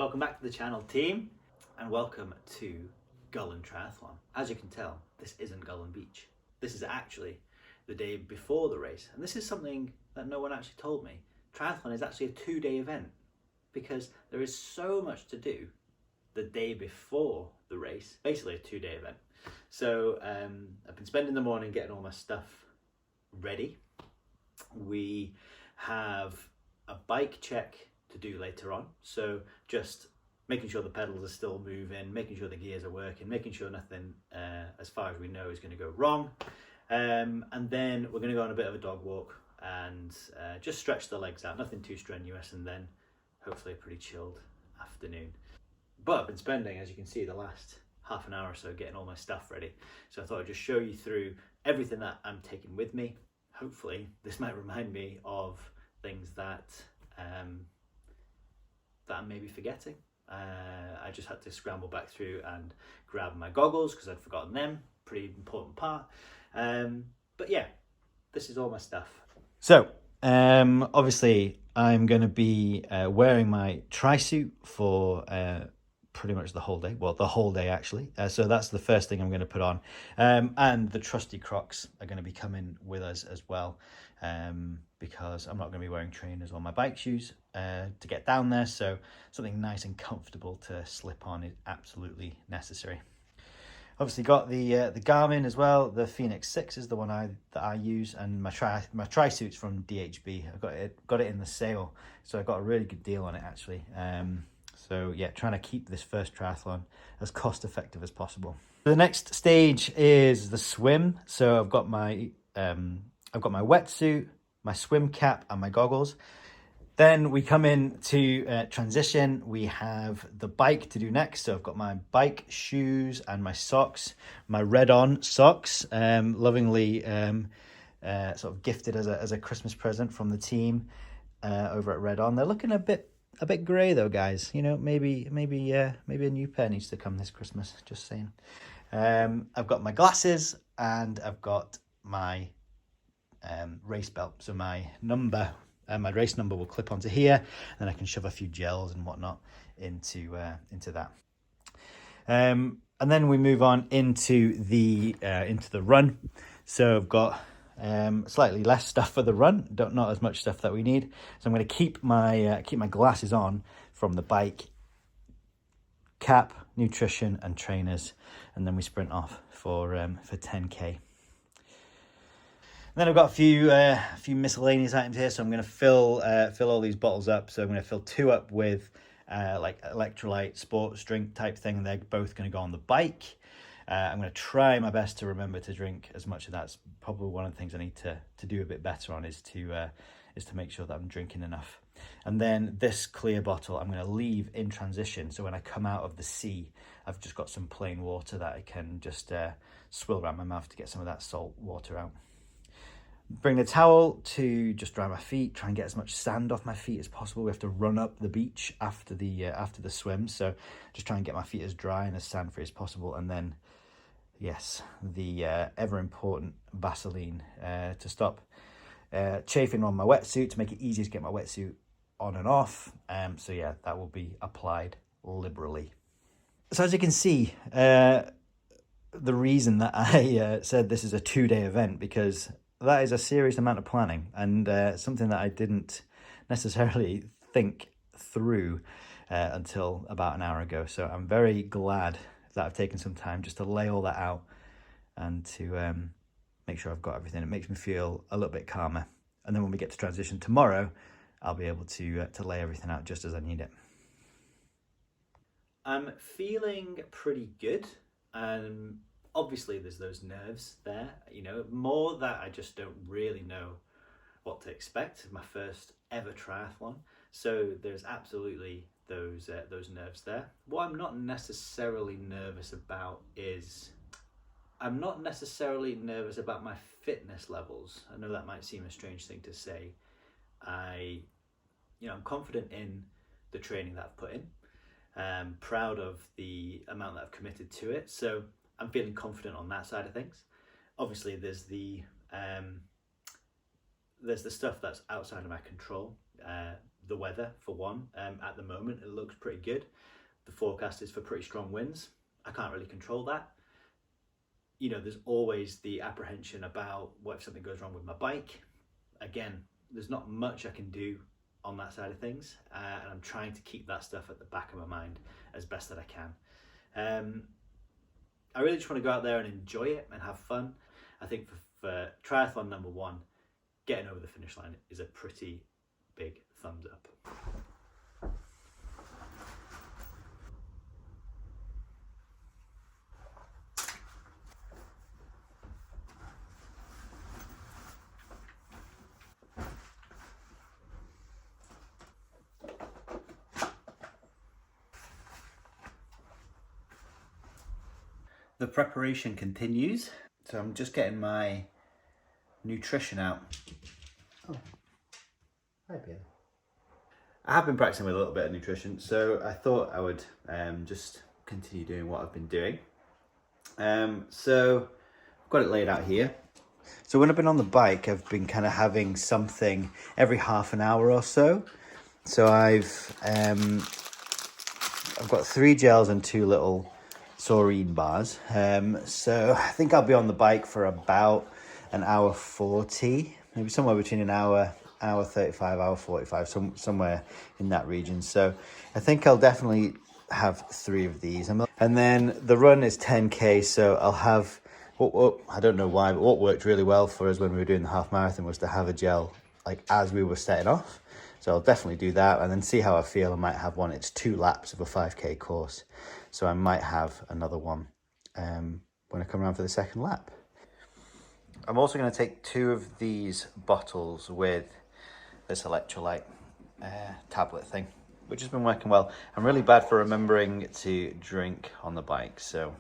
Welcome back to the channel, team, and welcome to Gullane Triathlon. As you can tell, this isn't Gullane Beach. This is actually the day before the race, and this is something that no one actually told me. Triathlon is actually a 2-day event because there is so much to do the day before the race, basically a 2-day event. So I've been spending the morning getting all my stuff ready. We have a bike check to do later on, so just making sure the pedals are still moving, making sure the gears are working, making sure nothing as far as we know is going to go wrong, and then we're going to go on a bit of a dog walk and just stretch the legs out, nothing too strenuous, and then hopefully a pretty chilled afternoon. But I've been spending, as you can see, the last half an hour or so getting all my stuff ready, so I thought I'd just show you through everything that I'm taking with me. Hopefully this might remind me of things that that I'm maybe forgetting. I just had to scramble back through and grab my goggles because I'd forgotten them, pretty important part. But yeah, this is all my stuff. So obviously I'm going to be wearing my tri-suit for pretty much the whole day. Well, the whole day actually. So that's the first thing I'm going to put on. And the trusty Crocs are going to be coming with us as well, because I'm not going to be wearing trainers or my bike shoes to get down there. So something nice and comfortable to slip on is absolutely necessary. Obviously got the Garmin as well. The Phoenix 6 is the one that I use, and my tri-suit's from DHB. I got it in the sale, so I got a really good deal on it actually. So yeah, trying to keep this first triathlon as cost effective as possible. The next stage is the swim. So I've got my wetsuit, my swim cap, and my goggles. Then we come into transition. We have the bike to do next. So I've got my bike shoes and my socks, my Red On socks, lovingly sort of gifted as a Christmas present from the team over at Red On. They're looking a bit grey though, guys. You know, maybe a new pair needs to come this Christmas. Just saying. I've got my glasses and I've got my race belt. So my race number will clip onto here, and then I can shove a few gels and whatnot into that. And then we move on into the run. So I've got slightly less stuff for the run, not as much stuff that we need. So I'm going to keep my glasses on from the bike, cap, nutrition, and trainers, and then we sprint off for 10k. And then I've got a few miscellaneous items here, so I'm going to fill all these bottles up. So I'm going to fill 2 up with like electrolyte sports drink type thing, and they're both going to go on the bike. I'm going to try my best to remember to drink as much of that. It's probably one of the things I need to do a bit better on is to make sure that I'm drinking enough. And then this clear bottle I'm going to leave in transition. So when I come out of the sea, I've just got some plain water that I can just swill around my mouth to get some of that salt water out. Bring the towel to just dry my feet, try and get as much sand off my feet as possible. We have to run up the beach after the swim, so just try and get my feet as dry and as sand free as possible. And then yes, the ever important Vaseline to stop chafing on my wetsuit, to make it easier to get my wetsuit on and off. So yeah, that will be applied liberally. So as you can see, the reason that I said this is a 2-day event, because that is a serious amount of planning, and something that I didn't necessarily think through until about an hour ago. So I'm very glad that I've taken some time just to lay all that out and to make sure I've got everything. It makes me feel a little bit calmer. And then when we get to transition tomorrow, I'll be able to lay everything out just as I need it. I'm feeling pretty good. Obviously there's those nerves there, you know, more that I just don't really know what to expect. My first ever triathlon, so there's absolutely those nerves there. What I'm not necessarily nervous about is I'm not necessarily nervous about my fitness levels. I know that might seem a strange thing to say. I'm confident in the training that I've put in. I'm proud of the amount that I've committed to it, so I'm feeling confident on that side of things. Obviously there's the stuff that's outside of my control, the weather for one. At the moment, it looks pretty good. The forecast is for pretty strong winds. I can't really control that. You know, there's always the apprehension about what if something goes wrong with my bike. Again, there's not much I can do on that side of things, and I'm trying to keep that stuff at the back of my mind as best that I can. I really just want to go out there and enjoy it and have fun. I think for triathlon number one, getting over the finish line is a pretty big thumbs up. The preparation continues. So I'm just getting my nutrition out. Oh, hi Pierre. I have been practicing with a little bit of nutrition, so I thought I would just continue doing what I've been doing. So I've got it laid out here. So when I've been on the bike, I've been kind of having something every half an hour or so. So I've got 3 gels and 2 little Saurine bars. So I think I'll be on the bike for about an hour 40, maybe somewhere between an hour 35, hour 45, somewhere in that region. So I think I'll definitely have 3 of these. And then the run is 10K, so I'll have, I don't know why, but what worked really well for us when we were doing the half marathon was to have a gel like as we were setting off. So I'll definitely do that and then see how I feel. I might have one. It's 2 laps of a 5K course. So I might have another one when I come around for the second lap. I'm also going to take 2 of these bottles with this electrolyte tablet thing, which has been working well. I'm really bad for remembering to drink on the bike, so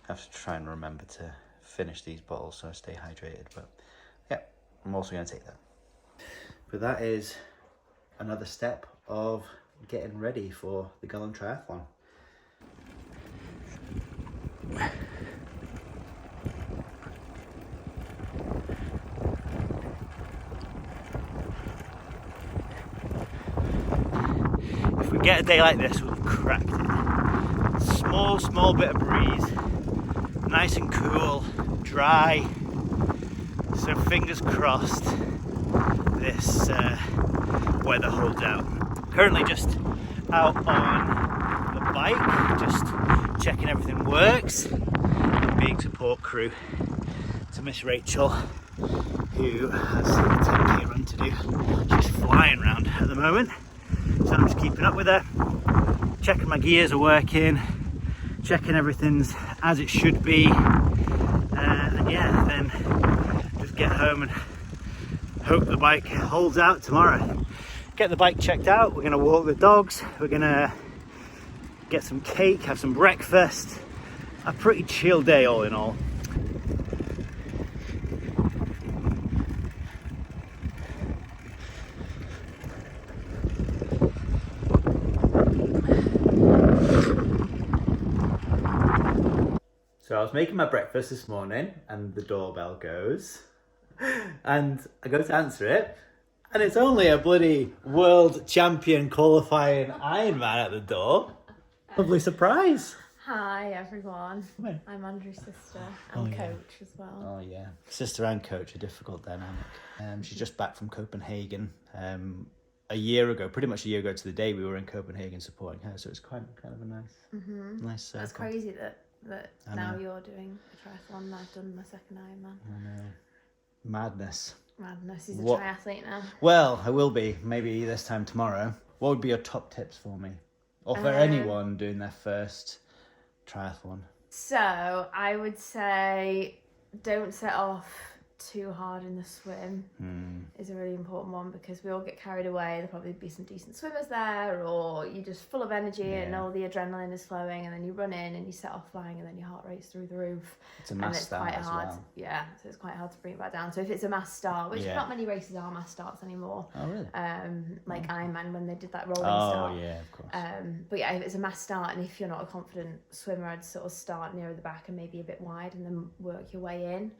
I have to try and remember to finish these bottles so I stay hydrated. But yeah, I'm also going to take that. But that is another step of getting ready for the Gullane Triathlon. If we get a day like this, we'll have cracked it. Small bit of breeze, nice and cool, dry. So fingers crossed this weather holds out. Currently just out on the bike, just checking everything works and being support crew to Miss Rachael, who has a 10K run to do. She's flying around at the moment, so I'm just keeping up with her, checking my gears are working, checking everything's as it should be, and yeah, then just get home and hope the bike holds out tomorrow. Get the bike checked out, we're going to walk the dogs, we're going to get some cake, have some breakfast. A pretty chill day all in all. So I was making my breakfast this morning and the doorbell goes and I go to answer it and it's only a bloody world champion qualifying Ironman at the door. Lovely surprise. Hi everyone. I'm Andrew's sister and coach as well. Oh yeah, sister and coach, a difficult dynamic. She's just back from Copenhagen. A year ago, pretty much a year ago to the day, we were in Copenhagen supporting her. So it's kind of a nice circle. That's crazy that now you're doing a triathlon and I've done my second Ironman. I know. Madness. He's a triathlete now. Well, I will be, maybe this time tomorrow. What would be your top tips for me? Or for anyone doing their first triathlon? So, I would say don't set off too hard in the swim is a really important one because we all get carried away. There'll probably be some decent swimmers there, or you're just full of energy and all the adrenaline is flowing, and then you run in and you set off flying and then your heart rate's through the roof. It's a mass start as hard. well. Yeah, so it's quite hard to bring it back down. So if it's a mass start, which not many races are mass starts anymore. Oh really? Like Ironman when they did that rolling start. Oh yeah, of course. But yeah, if it's a mass start and if you're not a confident swimmer, I'd sort of start nearer the back and maybe a bit wide and then work your way in.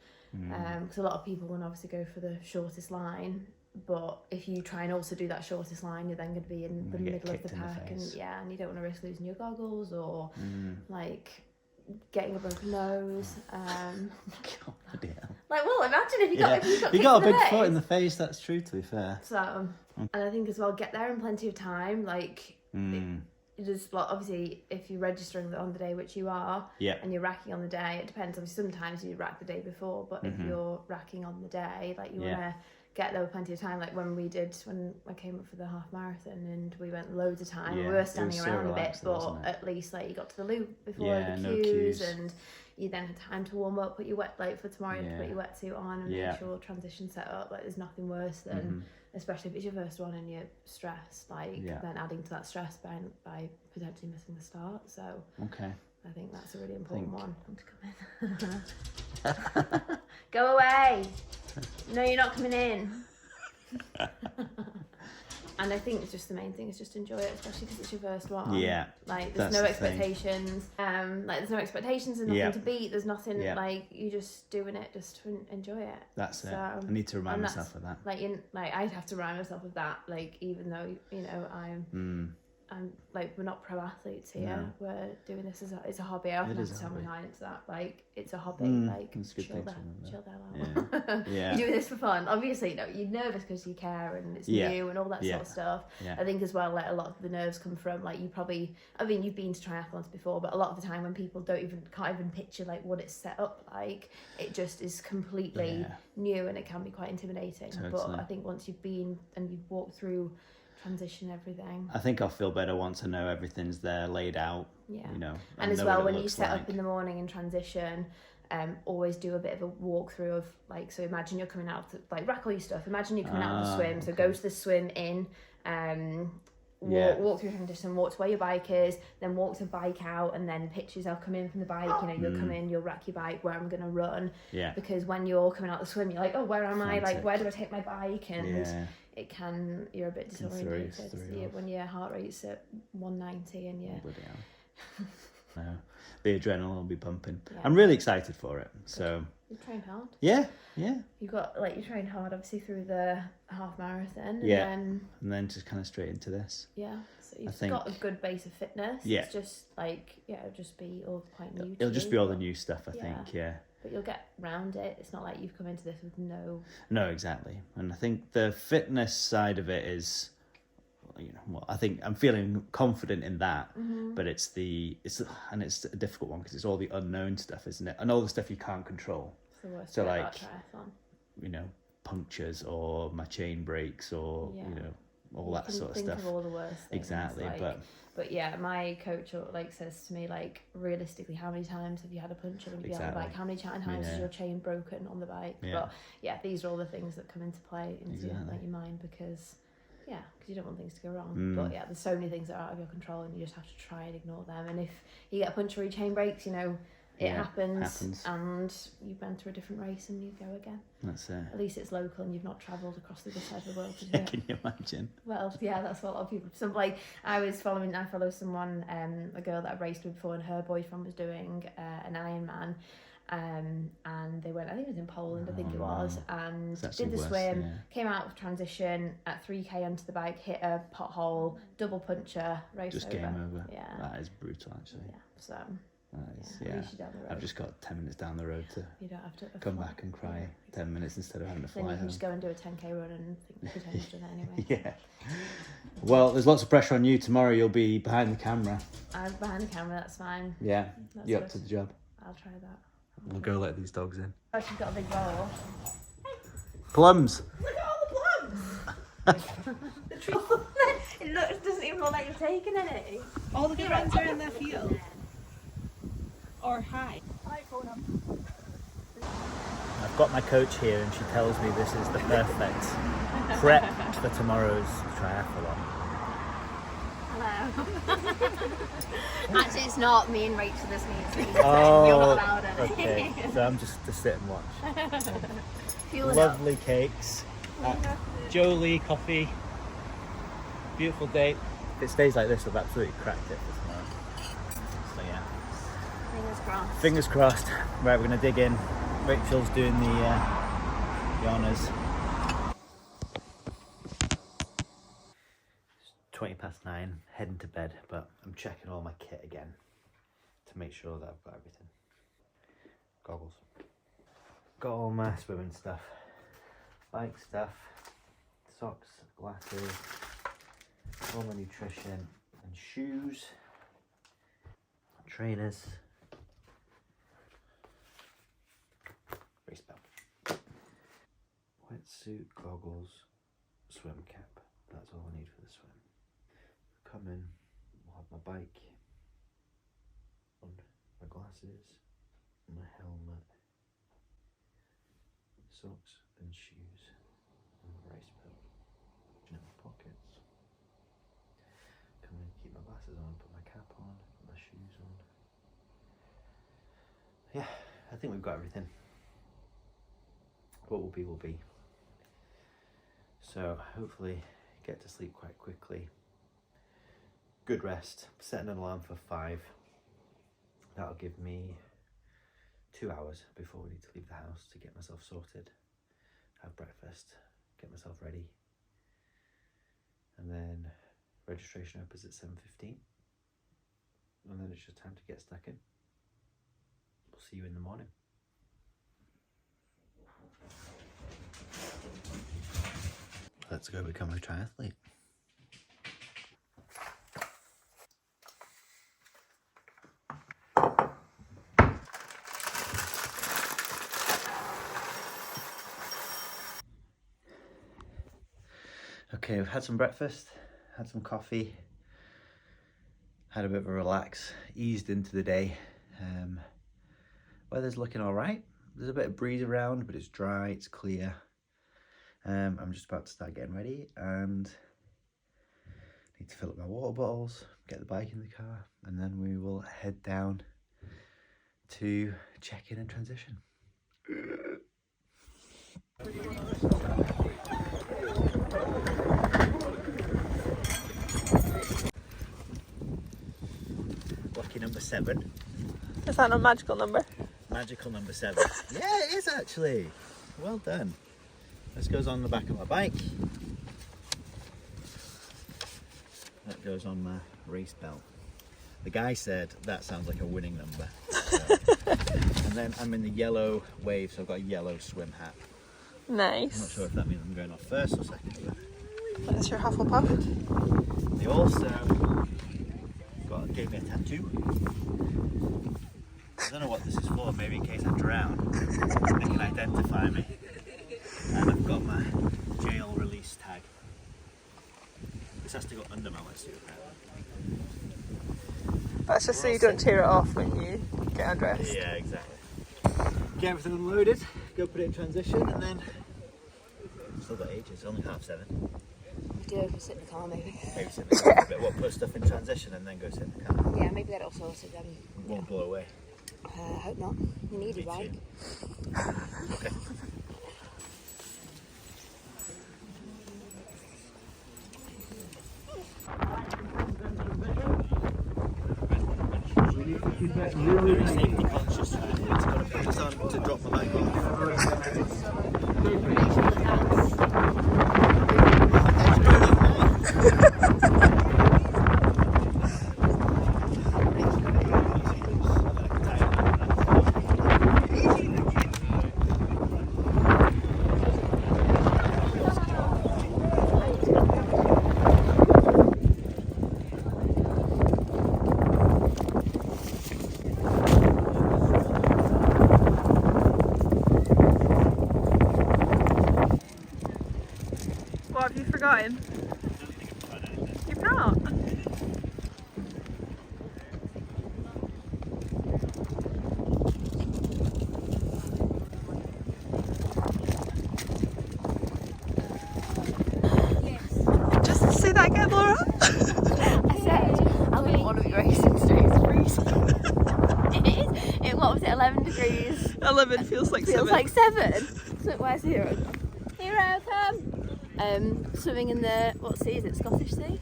Because a lot of people want to obviously go for the shortest line But if you try and also do that shortest line, you're then going to be in the middle of the pack, and and you don't want to risk losing your goggles or like getting a broken nose. God, bloody hell. Like, well, imagine if you got if you got a big foot in the face. That's true, to be fair. So, and I think as well, get there in plenty of time. Like, it just, well, obviously, if you're registering on the day, which you are, and you're racking on the day, it depends. Obviously, sometimes you rack the day before, but if you're racking on the day, like, you want to get there with plenty of time. Like when I came up for the half marathon and we went loads of time, we were standing around a bit, but at least like you got to the loop before the queues, and you then had time to warm up, put your for tomorrow, you have to put your wetsuit on and make sure transition set up. Like there's nothing worse than, especially if it's your first one and you're stressed, like then adding to that stress by potentially missing the start. So I think that's a really important one. To come in. Go away. No, you're not coming in. And I think it's just the main thing is just enjoy it, especially because it's your first one. Yeah. Like there's no expectations. Like there's no expectations and nothing to beat. There's nothing like you just doing it just to enjoy it. That's it. I need to remind myself of that. Like I have to remind myself of that. Like even though I'm like we're not pro athletes here. No. We're doing this it's a hobby. I often have to tell my clients that like it's a hobby. Like chill there out. You're doing this for fun. Obviously, you're nervous because you care and it's new and all that sort of stuff. I think as well, like a lot of the nerves come from like you've been to triathlons before, but a lot of the time when people can't even picture like what it's set up like, it just is completely new and it can be quite intimidating. Totally. But I think once you've been and you've walked through transition everything, I think I'll feel better once I know everything's there laid out. And as well when you set up in the morning and transition, always do a bit of a walkthrough of like, so imagine you're coming out to, like rack all your stuff, imagine you're coming out of the swim, so go to the swim in, walk through transition, walk to where your bike is, then walk the bike out, and then picture yourself come in from the bike, you'll come in, you'll rack your bike where I'm gonna run, because when you're coming out the swim you're like, oh, where am I, like where do I take my bike, and you're a bit disorientated when your heart rate's at 190 and no, the adrenaline will be pumping. I'm really excited for it. Good. So you trained hard. Yeah. You trained hard obviously through the half marathon. And then just kind of straight into this. Yeah. So you've got a good base of fitness. Yeah. It's just like it'll just be all quite new. It'll just be all the new stuff. I think. Yeah. But you'll get round it. It's not like you've come into this with no. No, exactly. And I think the fitness side of it is, I think I'm feeling confident in that, but it's a difficult one because it's all the unknown stuff, isn't it? And all the stuff you can't control. It's the worst part about triathlon. Punctures or my chain breaks or all that sort of stuff. Think of all the worst things. Exactly, but yeah, my coach says to me like, realistically, how many times have you had a puncture when you get on the bike? How many times is your chain broken on the bike? But these are all the things that come into play into your mind because you don't want things to go wrong. But there's so many things that are out of your control and you just have to try and ignore them. And if you get a puncture or your chain breaks, it happens and you enter a different race and you go again. That's it. At least it's local and you've not travelled across the other side of the world to do it. Can you imagine? Well, that's what a lot of people. I follow someone, a girl that I've raced with before, and her boyfriend was doing an Ironman. And they went, I think it was in Poland, I think it was, and did the swim, came out of transition at 3k onto the bike, hit a pothole, double puncture, race just over. Game over. Yeah, that is brutal actually. So I've just got 10 minutes down the road to you don't have to come back and cry 10 minutes instead of having to fly then you home. can just go and do a 10k run and think you've done it anyway. Well, there's lots of pressure on you tomorrow. You'll be behind the camera. I'm behind the camera, that's fine. You're up to the job. I'll try that. We'll go let these dogs in. Oh, she's got a big bowl. Plums! Look at all the plums! The tree. It doesn't even look like you've taken any. All the good ones are in the field. Or high. I've got my coach here and she tells me this is the perfect prep for tomorrow's triathlon. Hello. Actually, it's not. Me and Rachel this means you're not allowed any. Okay, so I'm just to sit and watch. Fuel Lovely cakes at Jolie Coffee. Beautiful day. If it stays like this, I've absolutely cracked it for tomorrow. So yeah. Fingers crossed. Fingers crossed. Right, we're going to dig in. Rachel's doing the honours. 9:20, heading to bed, but I'm checking all my kit again to make sure that I've got everything. Goggles. Got all my swimming stuff, bike stuff, socks, glasses, all my nutrition and shoes, trainers, race belt, wetsuit, goggles, swim cap. That's all I need for the swim. Come in, I'll have my bike, on my glasses, my helmet, socks and shoes, and my race belt. In my pockets. Come in, keep my glasses on, put my cap on, put my shoes on. Yeah, I think we've got everything. What will be will be. So hopefully get to sleep quite quickly. Good rest. Setting an alarm for 5. That'll give me 2 hours before we need to leave the house to get myself sorted, have breakfast, get myself ready. And then registration opens at 7:15. And then it's just time to get stuck in. We'll see you in the morning. Let's go become a triathlete. Okay, we've had some breakfast, had some coffee, had a bit of a relax, eased into the day. Weather's looking all right. There's a bit of breeze around, but it's dry, it's clear. I'm just about to start getting ready and need to fill up my water bottles, get the bike in the car, and then we will head down to check in and transition. Lucky number 7. Is that a magical number? Magical number 7. Yeah, it is actually. Well done. This goes on the back of my bike. That goes on my race belt. The guy said that sounds like a winning number. So. And then I'm in the yellow wave, so I've got a yellow swim hat. Nice. I'm not sure if that means I'm going off first or second. But That's your Hufflepuff. they also gave me a tattoo. I don't know what this is for, maybe in case I drown, they can identify me. And I've got my jail release tag. This has to go under my wetsuit apparently. That's just so you don't tear it off when you get undressed. Yeah, exactly. Get everything unloaded, go put it in transition, and then still got ages, it's only 7:30. We do have to sit in the car maybe. Maybe sit in the car a bit. What, put stuff in transition and then go sit in the car? Yeah, maybe get it all sorted then. Won't blow away. I hope not. You need it, right? Okay. Very safety conscious triathletes. Got to put this on to drop my bike What have you forgotten? You've not? Just say that again, Laura. I said I wouldn't want to be racing today. It's freezing. It is. What was it? 11 degrees. 11 feels like 7. Feels like 7. So where's Hero? Hero, come. Swimming in the, what sea is it? Scottish Sea?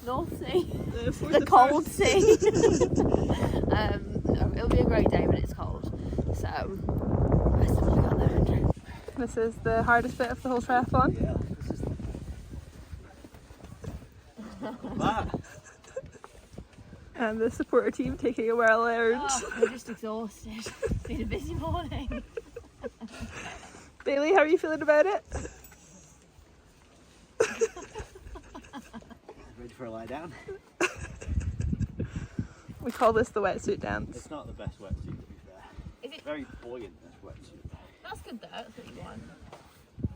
North Sea? The cold sea. It'll be a great day when it's cold. So, I still want to go there. This is the hardest bit of the whole triathlon. Yeah, this is that. And the supporter team taking a well earned. Oh, we're just exhausted. It's been a busy morning. Bailey, how are you feeling about it? Ready for a lie down? We call this the wetsuit dance. It's not the best wetsuit, to be fair. Is it? It's very buoyant, this wetsuit. That's good though, that's what you want.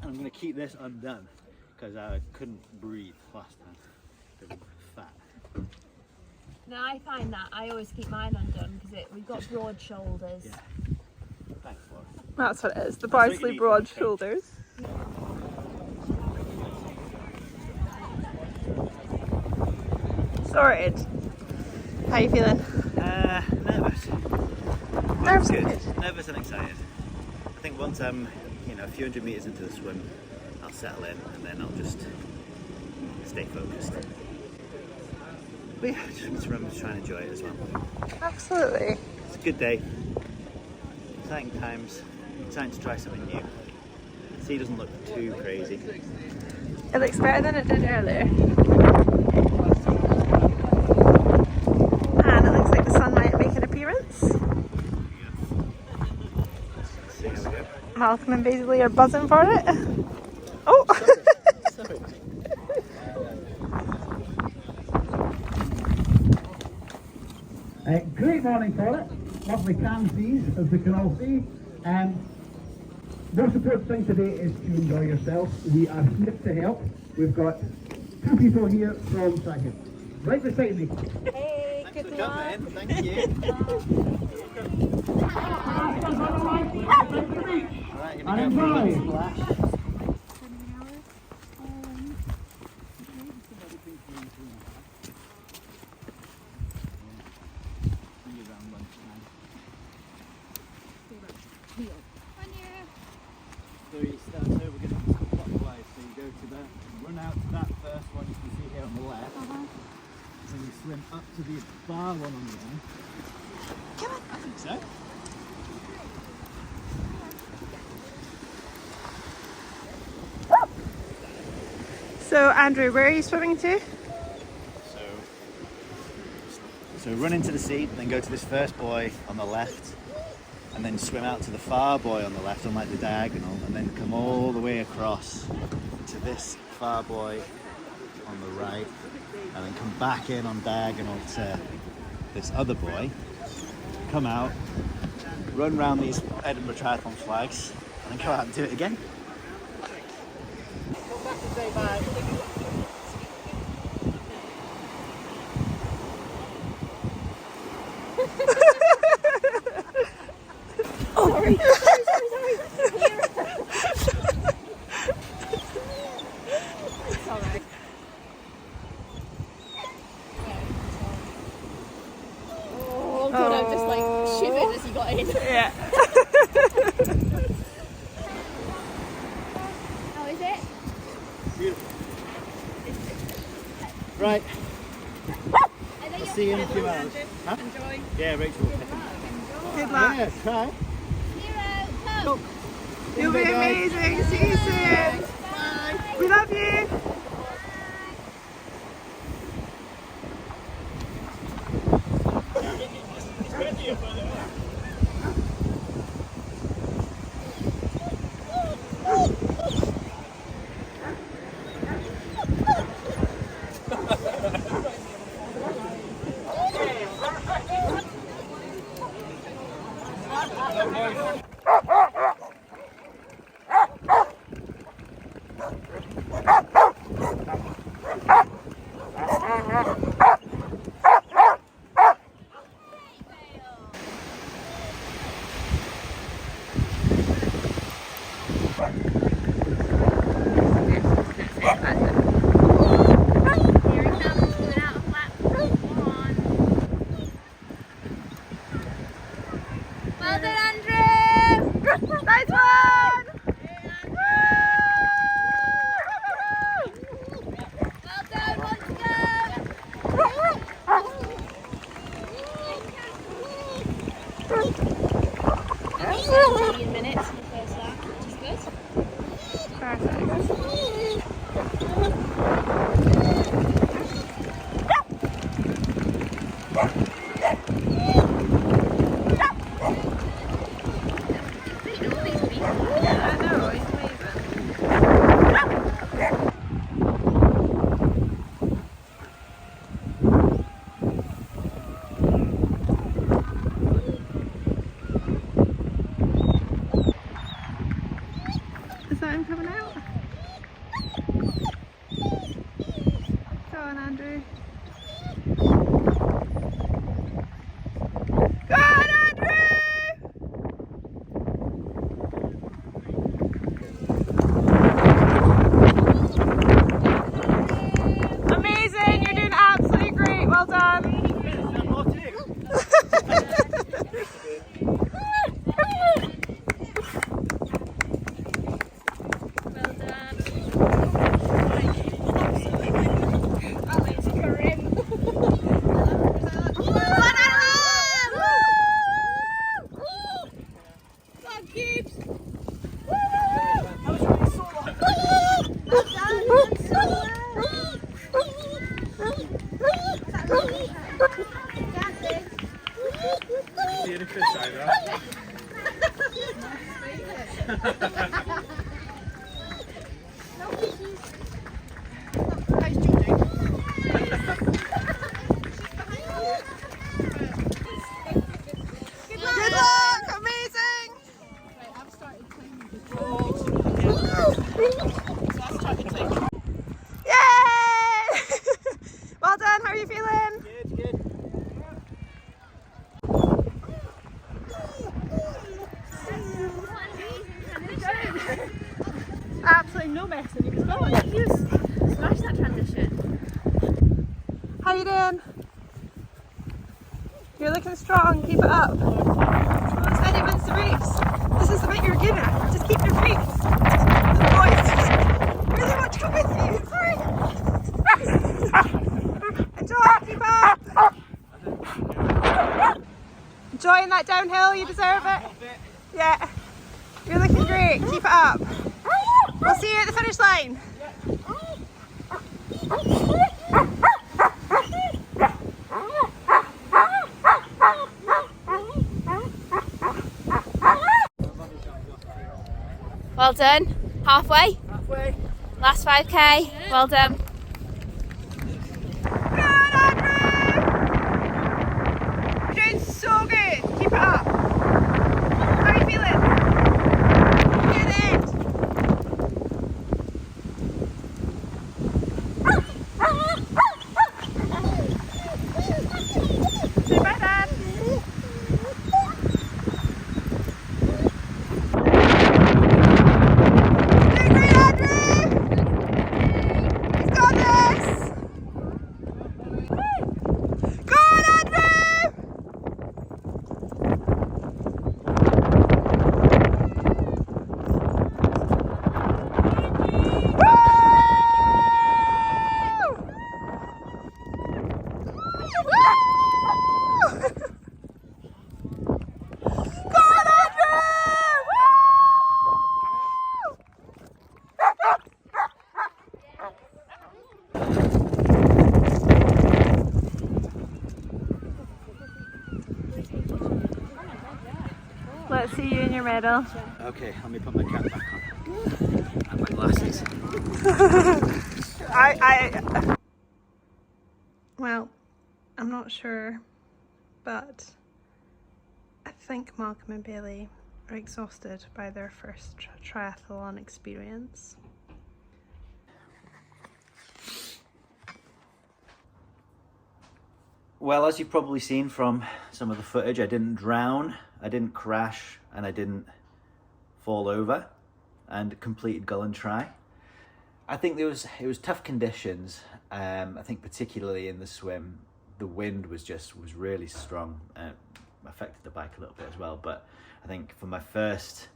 And I'm going to keep this undone because I couldn't breathe last time because I'm fat. No, I find that I always keep mine undone because we've got broad shoulders. Yeah. Thanks, Laura. That's what it is. The That's what you Bardsley need broad from a coach. shoulders. Sorted. How you feeling? Nervous. Nervous, Good. good. Nervous and excited. I think once I'm, a few hundred meters into the swim, I'll settle in and then I'll just stay focused. But yeah, just remember to try and enjoy it as well. Absolutely. It's a good day. Exciting times. Exciting to try something new. The sea doesn't look too crazy. It looks better than it did earlier. And it looks like the sun might make an appearance. See how we go. Malcolm and Bailey are buzzing for it. Oh! Sorry. Great morning for it. Lovely calm seas, as we can all see. Most important thing today is to enjoy yourself. We are here to help. We've got two people here from Sagan, right beside me. Hey, Thanks good for luck. coming. Thank you. Alright, gonna go for a little splash. So you start, so we're going to do some clockwise. So you go to the, run out to that first one you can see here on the left. And you swim up to the far one on the right. Come on. I think so. So, Andrew, where are you swimming to? So run into the sea, then go to this first buoy on the left, and then swim out to the far buoy on the left on like the diagonal, and then come all the way across to this far buoy on the right, and then come back in on diagonal to this other buoy, come out, run round these Edinburgh Triathlon flags, and then go out and do it again. Come back and say bye. Sorry. Sorry. Oh god, I've just like shivered as you got in. Yeah. How is it? Beautiful. Right. I'll see you in a few hours. Huh? Enjoy. Yeah, Rachel will pick him. Good luck. Yeah, try. Go. You'll be amazing. See you soon. Bye. We love you. Well done, Andrew! Nice one. Well done, once again! 15 minutes in the first lap, which is good. Perfect. Good luck! Amazing! Yay! Well done, how are you feeling? Good, good. Absolutely no messing, you can go on. Smash that transition. How you doing? You're looking strong, keep it up. Steady wins the race. This is the bit you're good at. Just keep your feet. The boys really want to come with you. Sorry. Enjoy, keep up. Enjoying that downhill, you deserve it. Yeah. You're looking great, keep it up. We'll see you at the finish line. Well done. Halfway. Halfway. Last 5k. Well done. Good, Andrew! You're doing so good. Keep it up. How are you feeling? Near the end. Say bye, Dad. Doing great, Andrew! He's got this! Go on, Andrew! Let's see you in your medal. Okay, let me put my cap back on. And my glasses. Well, I'm not sure, but I think Malcolm and Bailey are exhausted by their first triathlon experience. Well, as you've probably seen from some of the footage, I didn't drown, I didn't crash, and I didn't fall over, and completed Gullane Tri. I think it was tough conditions. I think particularly in the swim, the wind was really strong. Affected the bike a little bit as well. But I think for my first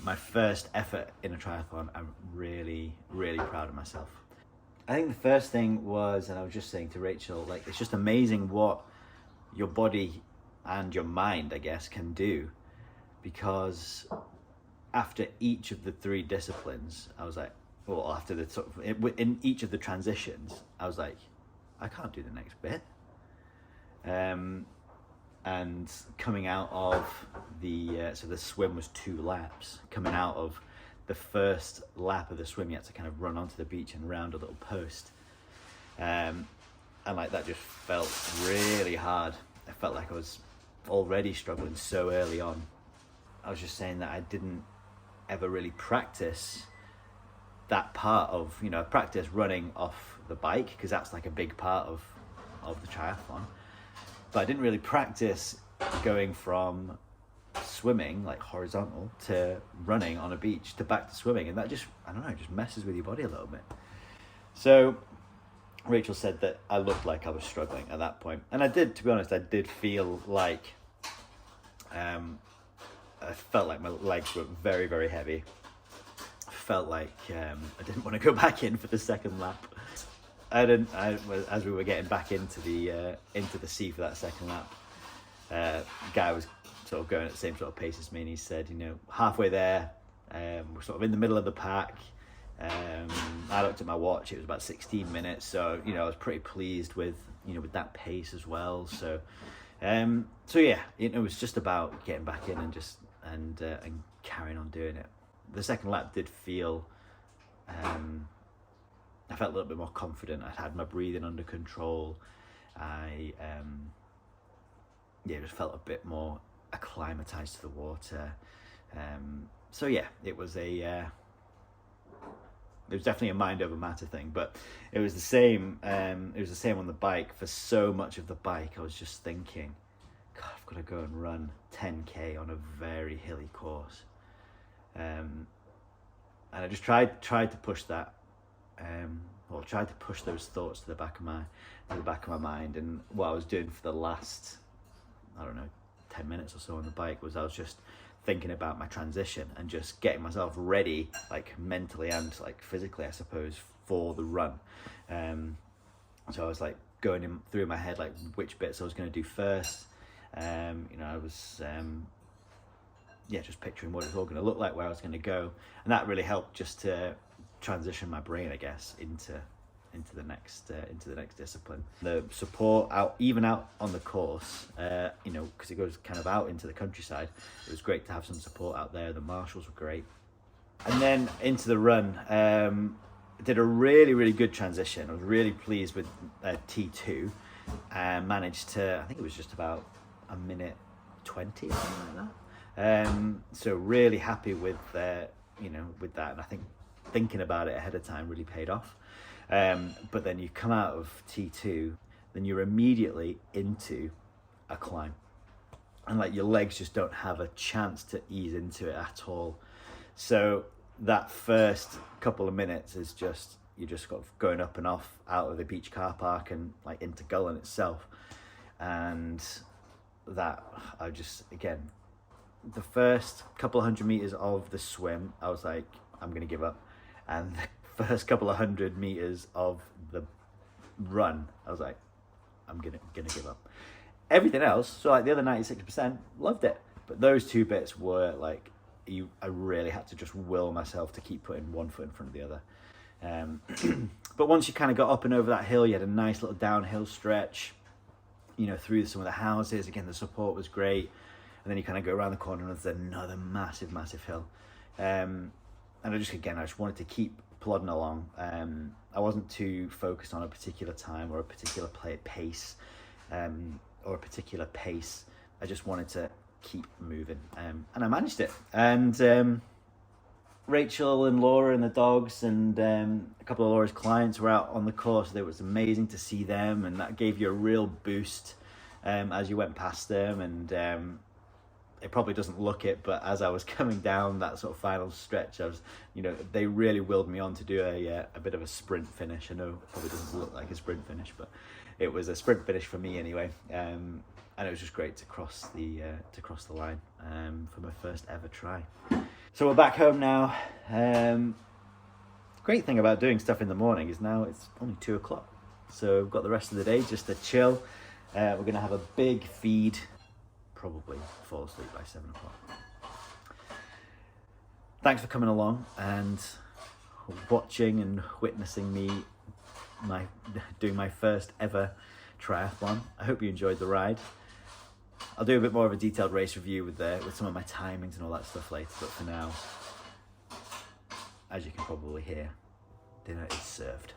effort in a triathlon, I'm really, really proud of myself. I think the first thing was, and I was just saying to Rachel, like, it's just amazing what your body and your mind, I guess, can do. Because after each of the 3 disciplines, I was like, well, after the sort of, in each of the transitions, I was like, I can't do the next bit. And coming out of the, so the swim was 2 laps. Coming out of the first lap of the swim, you had to kind of run onto the beach and round a little post. And like that just felt really hard. I felt like I was already struggling so early on. I was just saying that I didn't ever really practice that part of, you know, practice running off the bike, because that's like a big part of the triathlon. But I didn't really practice going from swimming, like horizontal, to running on a beach to back to swimming. And that just, I don't know, just messes with your body a little bit. So Rachel said that I looked like I was struggling at that point. And I did, to be honest, I did feel like, I felt like my legs were very, very heavy. I felt like I didn't want to go back in for the second lap. As we were getting back into the sea for that second lap, guy was sort of going at the same sort of pace as me, and he said, you know, halfway there, we're sort of in the middle of the pack, I looked at my watch, it was about 16 minutes, so I was pretty pleased with with that pace as well. So yeah, it was just about getting back in and just and carrying on doing it. The second lap did feel I felt a little bit more confident. I had my breathing under control. I just felt a bit more acclimatized to the water. So yeah, it was definitely a mind over matter thing, but it was the same. It was the same on the bike. For so much of the bike, I was just thinking, God, I've got to go and run 10k on a very hilly course, and I just tried to push that, or tried to push those thoughts to the back of my mind. And what I was doing for the last, I don't know, 10 minutes or so on the bike was I was just thinking about my transition and just getting myself ready, like mentally and like physically, I suppose, for the run. So I was like going through my head like which bits I was going to do first. I was just picturing what it was all going to look like, where I was going to go, and that really helped just to transition my brain, I guess, into the next discipline. The support out on the course, because it goes kind of out into the countryside. It was great to have some support out there. The marshals were great, and then into the run. Did a really, really good transition. I was really pleased with T2, and managed to, I think it was just about a minute 20 or something like that. So really happy with with that, and I think thinking about it ahead of time really paid off. But then you come out of T2, then you're immediately into a climb, and like your legs just don't have a chance to ease into it at all. So that first couple of minutes is just, you're just got going up and off out of the beach car park and like into Gullane itself. And that, I just, again, the first couple of 100 meters of the swim, I was like, I'm gonna give up. And the first couple of 100 meters of the run, I was like, I'm gonna give up. Everything else, so like the other 96%, loved it. But those two bits were like, I really had to just will myself to keep putting one foot in front of the other. But once you kind of got up and over that hill, you had a nice little downhill stretch, through some of the houses. Again, the support was great. And then you kind of go around the corner and there's another massive, massive hill. And I just wanted to keep plodding along. I wasn't too focused on a particular time or a particular pace, or a particular pace. I just wanted to keep moving, and I managed it. And Rachael and Laura and the dogs and a couple of Laura's clients were out on the course. It was amazing to see them, and that gave you a real boost as you went past them. And it probably doesn't look it, but as I was coming down that sort of final stretch, I was, they really willed me on to do a bit of a sprint finish. I know it probably doesn't look like a sprint finish, but it was a sprint finish for me anyway. And it was just great to cross the line for my first ever try. So we're back home now. Great thing about doing stuff in the morning is now it's only 2:00, so we've got the rest of the day just to chill. We're gonna have a big feed, probably fall asleep by 7:00. Thanks for coming along and watching and witnessing me doing my first ever triathlon. I hope you enjoyed the ride. I'll do a bit more of a detailed race review with some of my timings and all that stuff later, but for now, as you can probably hear, dinner is served.